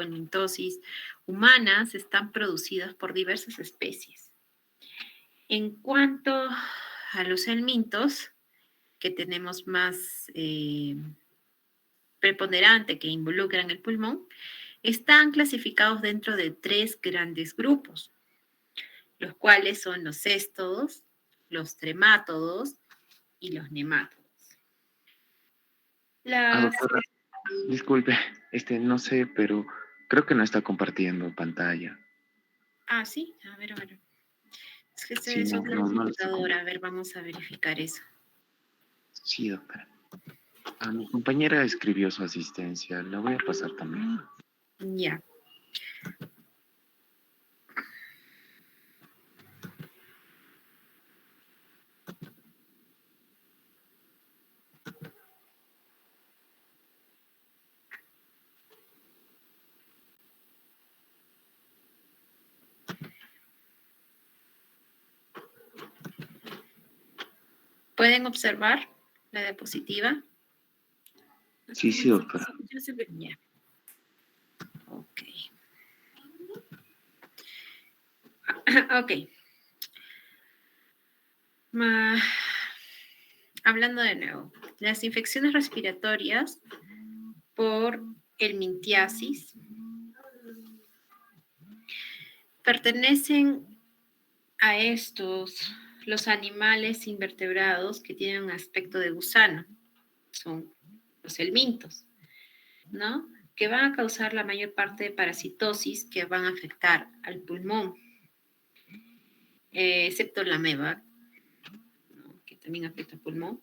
helmintosis humanas están producidas por diversas especies. En cuanto a los helmintos, que tenemos más preponderante que involucran el pulmón, están clasificados dentro de 3 grandes grupos, los cuales son los céstodos, los tremátodos y los nemátodos. Doctora, disculpe, no sé, pero creo que no está compartiendo pantalla. Ah, sí, a ver, a ver. Es que Sí, es una no lo está computadora, a compartiendo. ver, vamos a verificar eso. Sí, doctora. Mi compañera escribió su asistencia, la voy a pasar también. Ya. ¿Pueden observar la diapositiva? Sí, sí, doctora. Ya. Ok. Ok. Hablando de nuevo, las infecciones respiratorias por helmintiasis pertenecen a estos, los animales invertebrados que tienen un aspecto de gusano, son los helmintos, ¿no? Que van a causar la mayor parte de parasitosis que van a afectar al pulmón, excepto la ameba, ¿no? Que también afecta al pulmón.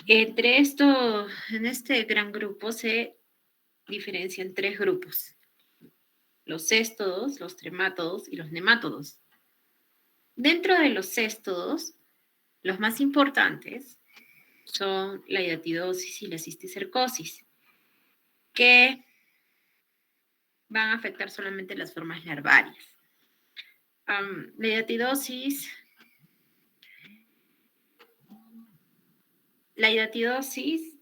Entre esto, en este gran grupo se diferencian 3 grupos: los céstodos, los tremátodos y los nemátodos. Dentro de los céstodos, los más importantes son la hidatidosis y la cisticercosis, que van a afectar solamente las formas larvarias. La hidatidosis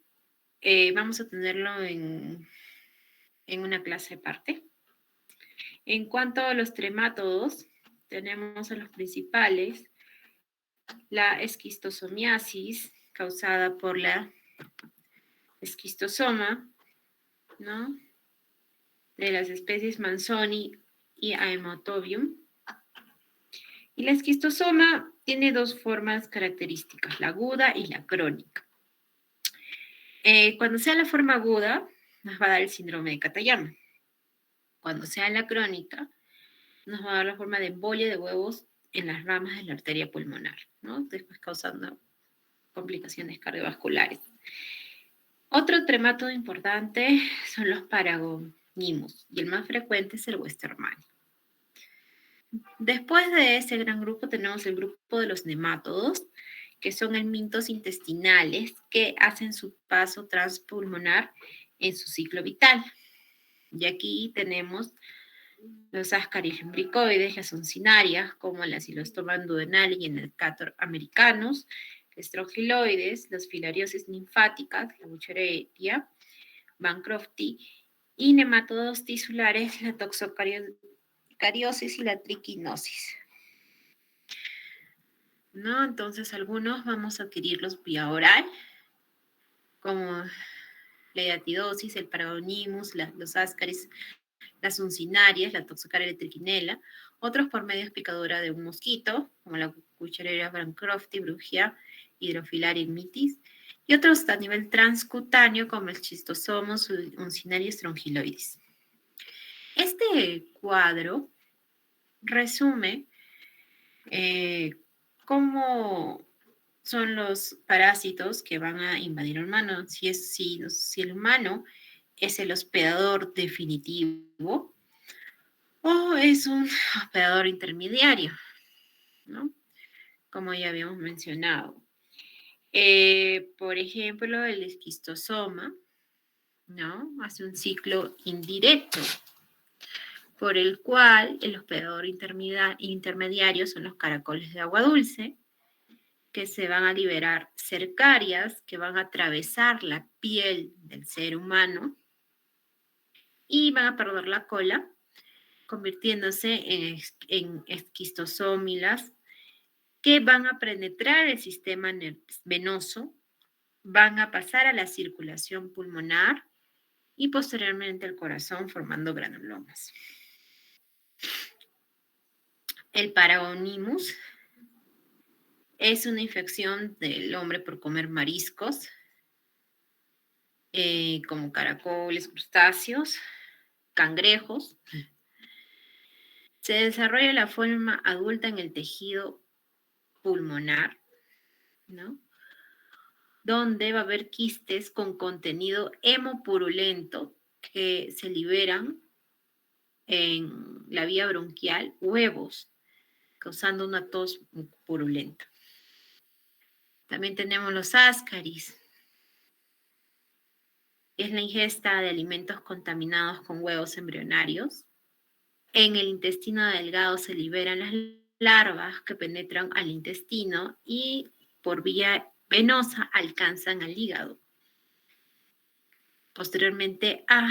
vamos a tenerlo en una clase aparte. En cuanto a los tremátodos, tenemos a los principales: la esquistosomiasis, causada por la esquistosoma, ¿no? De las especies Manzoni y Haemotobium. Y la esquistosoma tiene 2 formas características, la aguda y la crónica. Cuando sea la forma aguda, nos va a dar el síndrome de Katayama. Cuando sea la crónica, nos va a dar la forma de embolia de huevos en las ramas de la arteria pulmonar, ¿no? Después causando complicaciones cardiovasculares. Otro tremátodo importante son los Paragonimus, y el más frecuente es el Westermanni. Después de ese gran grupo tenemos el grupo de los nemátodos, que son helmintos intestinales que hacen su paso transpulmonar en su ciclo vital. Y aquí tenemos los Ascaris lumbricoides, las oncinarias, como la Xylostoma duodenale y en el Cator americanus, estrongiloides, las filariosis linfáticas, la Buchereria, Bancrofti, y nematodos tisulares, la toxocariosis y la triquinosis. ¿No? Entonces, algunos vamos a adquirirlos vía oral, como la hidatidosis, el Paragonimus, los Ascaris, las uncinarias, la toxocaria trichinella, otros por medio de picadura de un mosquito, como la Cucharella bancrofti, Brugia, Hydrofilaria mitis, y otros a nivel transcutáneo, como el Schistosomus uncinarius strongyloides. Este cuadro resume cómo son los parásitos que van a invadir al humano. Si el humano es el hospedador definitivo o es un hospedador intermediario, ¿no? Como ya habíamos mencionado. Por ejemplo, el esquistosoma, ¿no? Hace un ciclo indirecto, por el cual el hospedador intermediario son los caracoles de agua dulce, que se van a liberar cercarias que van a atravesar la piel del ser humano y van a perder la cola, convirtiéndose en esquistosómilas que van a penetrar el sistema venoso, van a pasar a la circulación pulmonar y posteriormente al corazón formando granulomas. El Paragonimus es una infección del hombre por comer mariscos, como caracoles, crustáceos, cangrejos. Se desarrolla la forma adulta en el tejido pulmonar, ¿no? Donde va a haber quistes con contenido hemopurulento que se liberan en la vía bronquial, huevos, causando una tos purulenta. También tenemos los ascaris. Es la ingesta de alimentos contaminados con huevos embrionarios. En el intestino delgado se liberan las larvas que penetran al intestino y por vía venosa alcanzan al hígado. Posteriormente a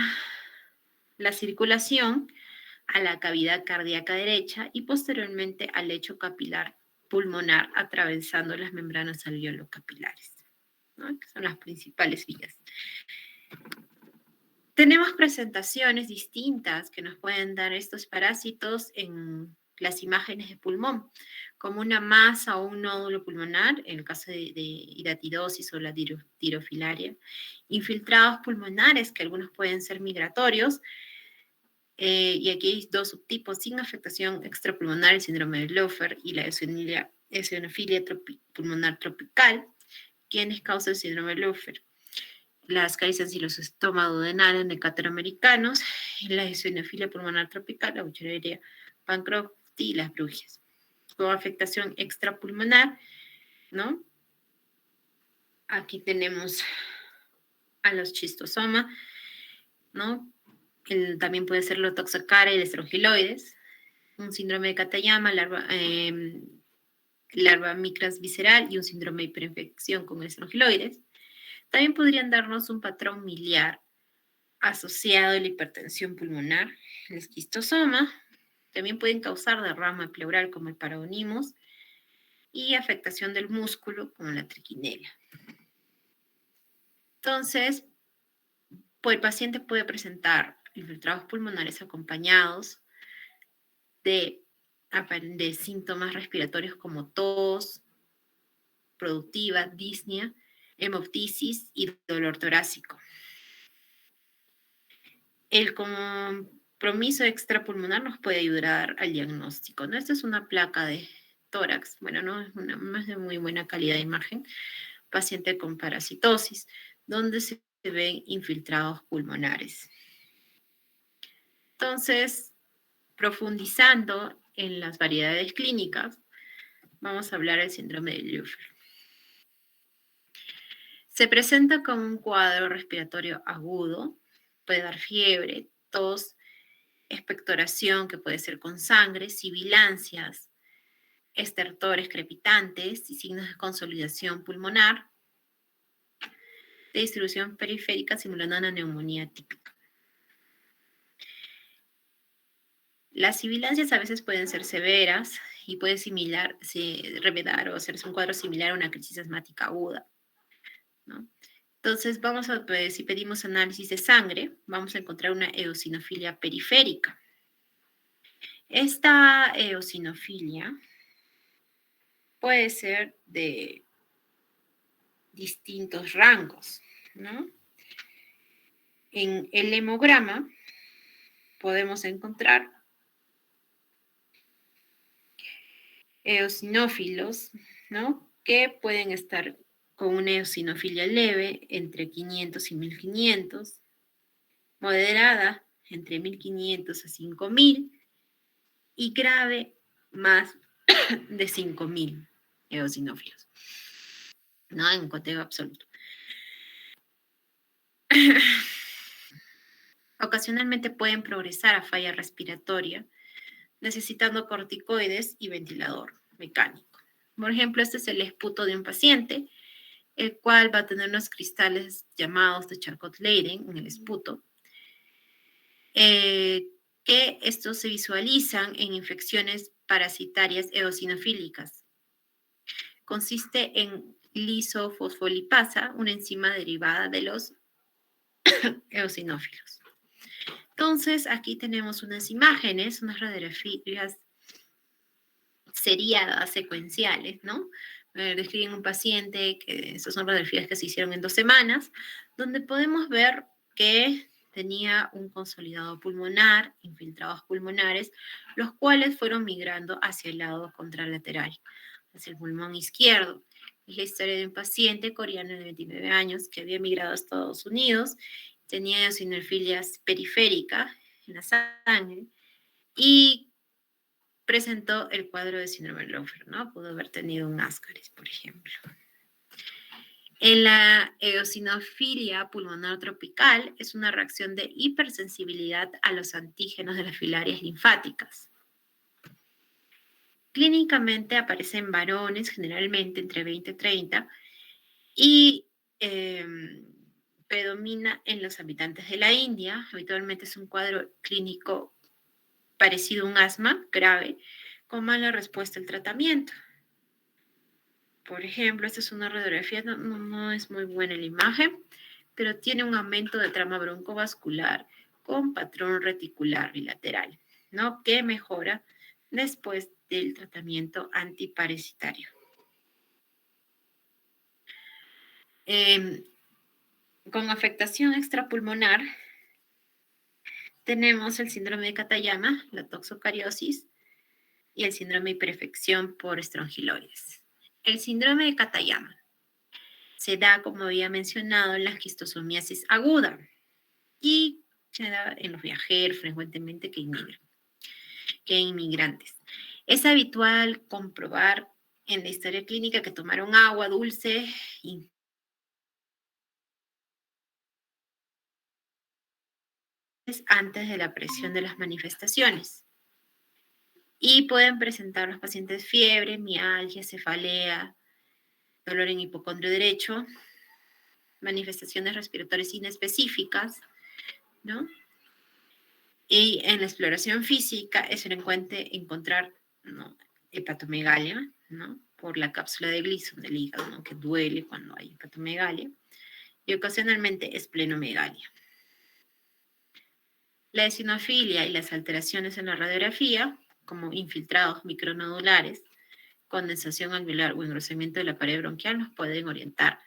la circulación, a la cavidad cardíaca derecha y posteriormente al lecho capilar pulmonar atravesando las membranas alveolo-capilares, ¿no? Que son las principales vías. Tenemos presentaciones distintas que nos pueden dar estos parásitos en las imágenes de pulmón, como una masa o un nódulo pulmonar, en el caso de hidatidosis o la tirofilaria, infiltrados pulmonares, que algunos pueden ser migratorios, y aquí hay dos subtipos sin afectación extrapulmonar, el síndrome de Loeffler y la eosinofilia pulmonar tropical, quienes causan el síndrome de Loeffler. Las cariciancilosestoma duodenal en decataloamericanos, la eosinofilia pulmonar tropical, la Wuchereria bancrofti y las brugias. Con afectación extrapulmonar, ¿no? Aquí tenemos a los schistosoma, ¿no? También puede ser la toxocara y el estrongiloides, un síndrome de Katayama, larva micras visceral y un síndrome de hiperinfección con estrongiloides. También podrían darnos un patrón miliar asociado a la hipertensión pulmonar, el esquistosoma. También pueden causar derrame pleural como el Paragonimus y afectación del músculo como la triquinela. Entonces, pues el paciente puede presentar infiltrados pulmonares acompañados de síntomas respiratorios como tos productiva, disnea, hemoptisis y dolor torácico. El compromiso extrapulmonar nos puede ayudar al diagnóstico, ¿no? Esta es una placa de tórax, bueno, no es de muy buena calidad de imagen, paciente con parasitosis, donde se ven infiltrados pulmonares. Entonces, profundizando en las variedades clínicas, vamos a hablar del síndrome de Loeffler. Se presenta como un cuadro respiratorio agudo, puede dar fiebre, tos, expectoración que puede ser con sangre, sibilancias, estertores crepitantes y signos de consolidación pulmonar, de distribución periférica simulando una neumonía típica. Las sibilancias a veces pueden ser severas y puede revelar o hacerse un cuadro similar a una crisis asmática aguda, ¿no? Entonces, si pedimos análisis de sangre, vamos a encontrar una eosinofilia periférica. Esta eosinofilia puede ser de distintos rangos, ¿no? En el hemograma podemos encontrar eosinófilos, ¿no? Que pueden estar con una eosinofilia leve entre 500 y 1500, moderada entre 1500 a 5000 y grave más de 5000 eosinófilos, ¿no? En conteo absoluto. Ocasionalmente pueden progresar a falla respiratoria, necesitando corticoides y ventilador mecánico. Por ejemplo, este es el esputo de un paciente, el cual va a tener unos cristales llamados de Charcot-Leyden en el esputo. que estos se visualizan en infecciones parasitarias eosinofílicas. Consiste en lisofosfolipasa, una enzima derivada de los eosinófilos. Entonces, aquí tenemos unas imágenes, unas radiografías seriadas, secuenciales, ¿no? Describen un paciente, que esas son radiografías que se hicieron en 2 semanas, donde podemos ver que tenía un consolidado pulmonar, infiltrados pulmonares, los cuales fueron migrando hacia el lado contralateral, hacia el pulmón izquierdo. Es la historia de un paciente coreano de 29 años que había migrado a Estados Unidos, tenía eosinofilia periférica en la sangre y presentó el cuadro de síndrome de Lowfer, ¿no? Pudo haber tenido un Ascaris, por ejemplo. En la eosinofilia pulmonar tropical es una reacción de hipersensibilidad a los antígenos de las filarias linfáticas. Clínicamente aparece en varones, generalmente entre 20 y 30, y predomina en los habitantes de la India. Habitualmente es un cuadro clínico parecido a un asma grave, con mala respuesta al tratamiento. Por ejemplo, esta es una radiografía, no es muy buena la imagen, pero tiene un aumento de trama broncovascular con patrón reticular bilateral, ¿no? Que mejora después del tratamiento antiparasitario. Con afectación extrapulmonar, tenemos el síndrome de Katayama, la toxocariosis y el síndrome de hiperafección por estrongiloides. El síndrome de Katayama se da, como había mencionado, en la esquistosomiasis aguda y se da en los viajeros frecuentemente que inmigran, que inmigrantes. Es habitual comprobar en la historia clínica que tomaron agua dulce y antes de la aparición de las manifestaciones. Y pueden presentar los pacientes fiebre, mialgia, cefalea, dolor en hipocondrio derecho, manifestaciones respiratorias inespecíficas, ¿no? Y en la exploración física es frecuente encontrar, ¿no?, hepatomegalia, ¿no?, por la cápsula de Gleason del hígado, ¿no?, que duele cuando hay hepatomegalia, y ocasionalmente esplenomegalia. La eosinofilia y las alteraciones en la radiografía, como infiltrados micronodulares, condensación alveolar o engrosamiento de la pared bronquial, nos pueden orientar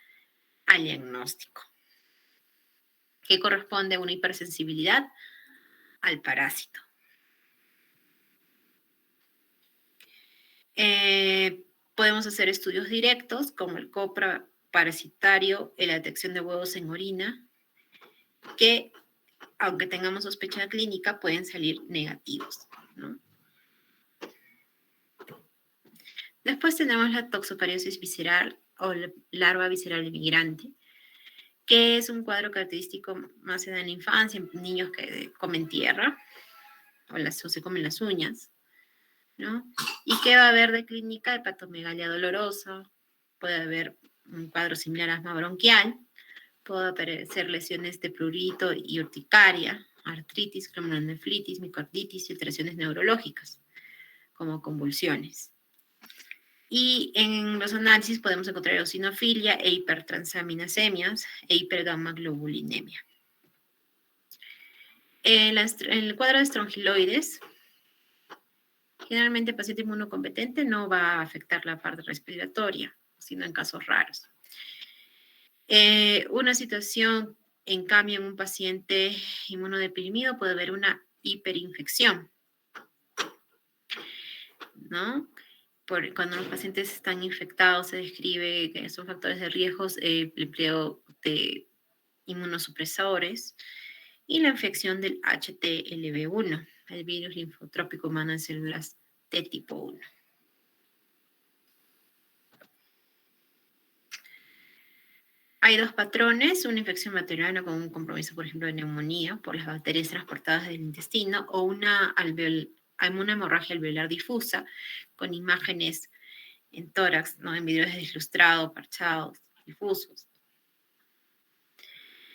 al diagnóstico, que corresponde a una hipersensibilidad al parásito. Podemos hacer estudios directos, como el copra parasitario y la detección de huevos en orina, que, aunque tengamos sospecha clínica, pueden salir negativos, ¿no? Después tenemos la toxocariosis visceral o la larva visceral migrante, que es un cuadro característico más en la infancia, en niños que comen tierra o se comen las uñas, ¿no? ¿Y qué va a haber de clínica? Hepatomegalia dolorosa, puede haber un cuadro similar a asma bronquial, puede aparecer lesiones de prurito y urticaria, artritis, glomerulonefritis, miocarditis y alteraciones neurológicas, como convulsiones. Y en los análisis podemos encontrar eosinofilia e hipertransaminasemias e hipergamaglobulinemia. En el cuadro de estrongiloides, generalmente el paciente inmunocompetente no va a afectar la parte respiratoria, sino en casos raros. Una situación, en cambio, en un paciente inmunodeprimido puede haber una hiperinfección, ¿no? Cuando los pacientes están infectados, se describe que son factores de riesgo el empleo de inmunosupresores y la infección del HTLV1, el virus linfotrópico humano en células T tipo 1. Hay 2 patrones, una infección bacteriana con un compromiso, por ejemplo, de neumonía por las bacterias transportadas del intestino o una hemorragia alveolar difusa con imágenes en tórax, ¿no?, en videos desilustrados, parchados, difusos.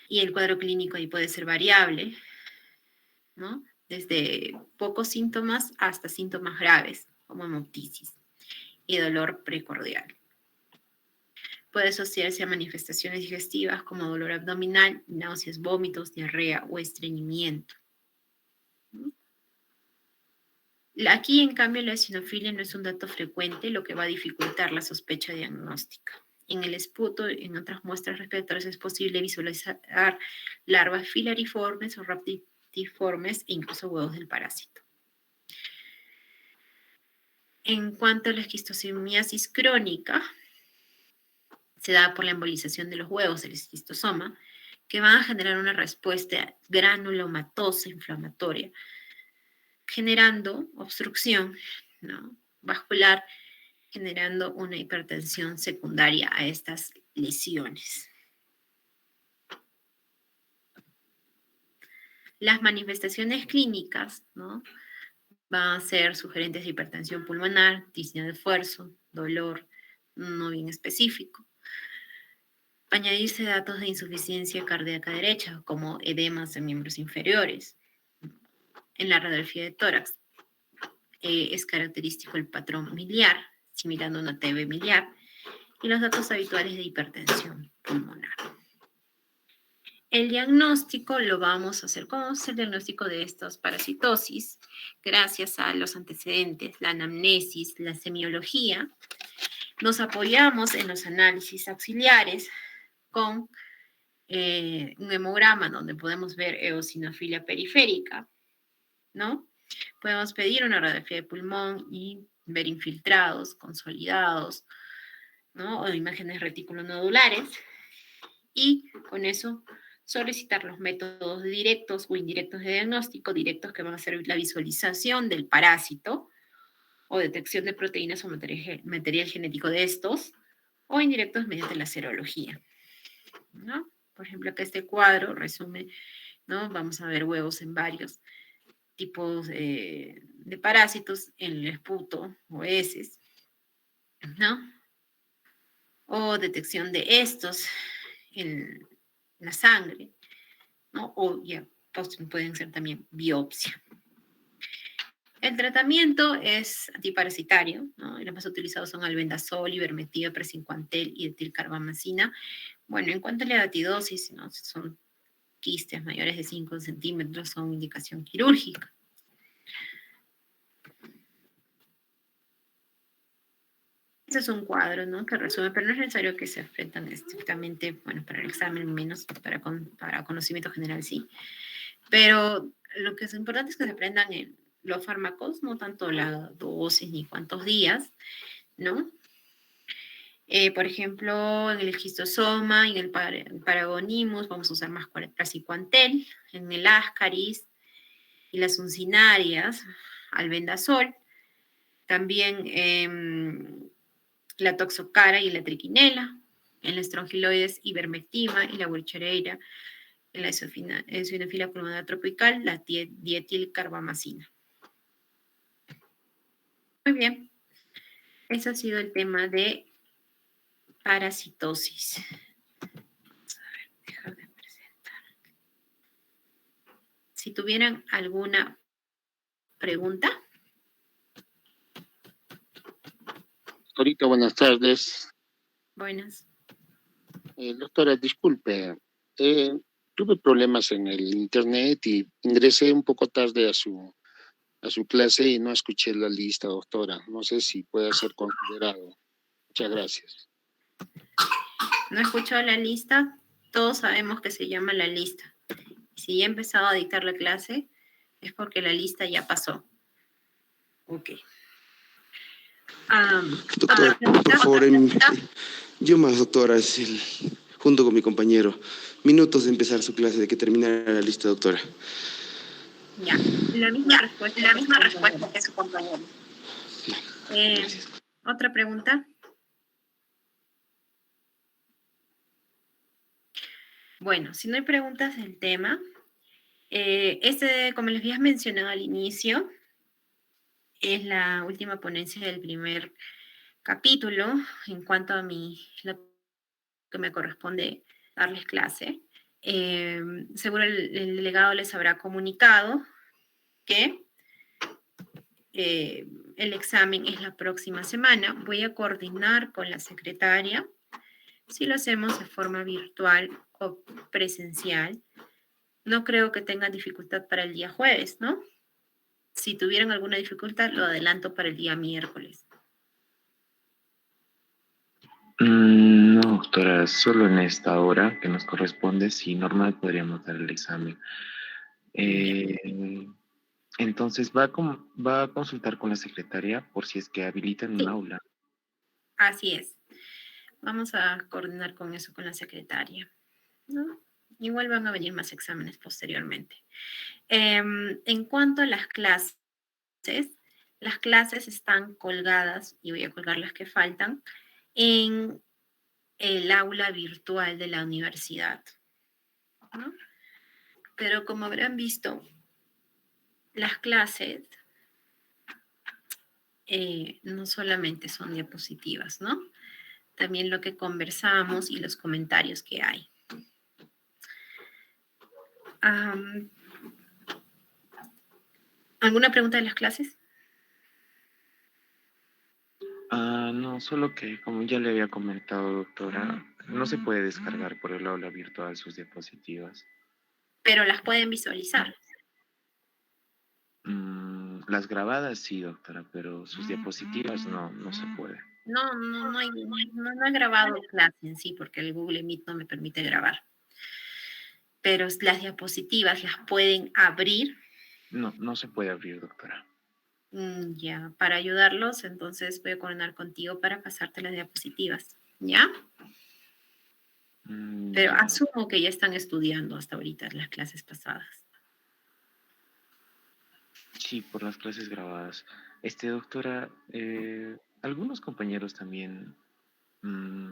Y el cuadro clínico ahí puede ser variable. ¿no? Desde pocos síntomas hasta síntomas graves, como hemoptisis y dolor precordial. Puede asociarse a manifestaciones digestivas como dolor abdominal, náuseas, vómitos, diarrea o estreñimiento. Aquí, en cambio, la eosinofilia no es un dato frecuente, lo que va a dificultar la sospecha diagnóstica. En el esputo, en otras muestras respiratorias, es posible visualizar larvas filariformes o raptiformes e incluso huevos del parásito. En cuanto a la esquistosomiasis crónica, se da por la embolización de los huevos del esquistosoma, que van a generar una respuesta granulomatosa inflamatoria, generando obstrucción, ¿no?, vascular, generando una hipertensión secundaria a estas lesiones. Las manifestaciones clínicas, ¿no?, van a ser sugerentes de hipertensión pulmonar, disnea de esfuerzo, dolor no bien específico. Añadirse datos de insuficiencia cardíaca derecha, como edemas en miembros inferiores. En la radiografía de tórax es característico el patrón miliar, similando una TB miliar, y los datos habituales de hipertensión pulmonar. El diagnóstico lo vamos a hacer. ¿Cómo vamos a hacer el diagnóstico de estas parasitosis? Gracias a los antecedentes, la anamnesis, la semiología. Nos apoyamos en los análisis auxiliares con un hemograma donde podemos ver eosinofilia periférica, ¿no? Podemos pedir una radiografía de pulmón y ver infiltrados, consolidados, ¿no?, o imágenes reticulonodulares, y con eso solicitar los métodos directos o indirectos de diagnóstico, directos que van a ser la visualización del parásito o detección de proteínas o material genético de estos, o indirectos mediante la serología, ¿no? Por ejemplo, acá este cuadro resume, ¿no? Vamos a ver huevos en varios tipos de parásitos en el esputo o heces, ¿no? O detección de estos en la sangre, ¿no? O ya pueden ser también biopsia. El tratamiento es antiparasitario, ¿no? Y los más utilizados son albendazol, ivermectina, precincuantel y etilcarbamazina. Bueno, en cuanto a la datidosis, ¿no?, son quistes mayores de 5 centímetros, son indicación quirúrgica. Este es un cuadro, ¿no?, que resume, pero no es necesario que se enfrentan estrictamente, bueno, para el examen menos, para conocimiento general sí. Pero lo que es importante es que se aprendan los fármacos, no tanto la dosis ni cuántos días, ¿no? Por ejemplo, en el esquistosoma y en el paragonimus vamos a usar más praziquantel, en el ascaris y las uncinarias, albendazol, también la toxocara y la triquinela, en la estrongiloides, ivermectina y la burchareira, en la eosinofilia pulmonar tropical, la dietilcarbamazina. Muy bien, ese ha sido el tema de parasitosis. Vamos a ver, dejar de presentar. Si tuvieran alguna pregunta. Doctorita, buenas tardes. Buenas. Doctora, disculpe, tuve problemas en el internet y ingresé un poco tarde a su clase y no escuché la lista, doctora. No sé si puede ser considerado. Muchas gracias. ¿No escuchó la lista? Todos sabemos que se llama la lista. Y si ya he empezado a dictar la clase, es porque la lista ya pasó. Ok. Doctor, por favor, yo más, doctora, junto con mi compañero, minutos de empezar su clase, de que terminara la lista, doctora. Ya, la misma respuesta que su compañero. ¿Otra pregunta? Bueno, si no hay preguntas del tema, como les había mencionado al inicio, es la última ponencia del primer capítulo en cuanto a lo que me corresponde darles clase. Seguro el delegado les habrá comunicado que el examen es la próxima semana. Voy a coordinar con la secretaria si lo hacemos de forma virtual o presencial. No creo que tengan dificultad para el día jueves, ¿no? Si tuvieran alguna dificultad, lo adelanto para el día miércoles. No, doctora, solo en esta hora que nos corresponde, sí, normal podríamos dar el examen. Entonces, va a consultar con la secretaria por si es que habilitan un Sí, aula. así es. Vamos a coordinar con eso con la secretaria, ¿no? Igual van a venir más exámenes posteriormente. En cuanto a las clases están colgadas, y voy a colgar las que faltan, en el aula virtual de la universidad, ¿no? Pero como habrán visto, las clases no solamente son diapositivas, ¿no? También lo que conversamos y los comentarios que hay. ¿Alguna pregunta de las clases? No, solo que, como ya le había comentado, doctora, no se puede descargar por el aula virtual sus diapositivas. Pero las pueden visualizar. Las grabadas sí, doctora, pero sus diapositivas no se puede. No he grabado clase en sí porque el Google Meet no me permite grabar. Pero las diapositivas las pueden abrir. No se puede abrir, doctora. Ya, para ayudarlos, entonces voy a coordinar contigo para pasarte las diapositivas, ¿ya? Pero Ya. asumo que ya están estudiando hasta ahorita las clases pasadas. Sí, por las clases grabadas. Doctora, algunos compañeros también,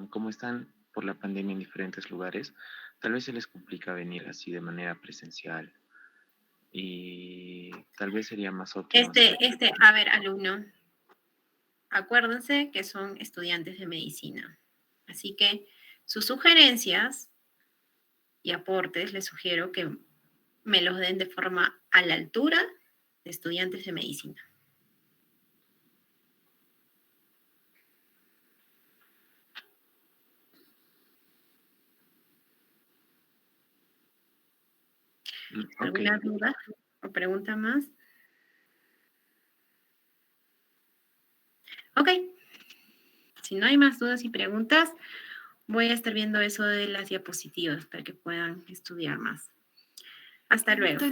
como están por la pandemia en diferentes lugares, tal vez se les complica venir así de manera presencial. Y tal vez sería más óptimo. A ver, alumno, acuérdense que son estudiantes de medicina. Así que sus sugerencias y aportes les sugiero que me los den de forma a la altura de estudiantes de medicina. ¿Alguna duda o pregunta más? Ok. Si no hay más dudas y preguntas, voy a estar viendo eso de las diapositivas para que puedan estudiar más. Hasta luego.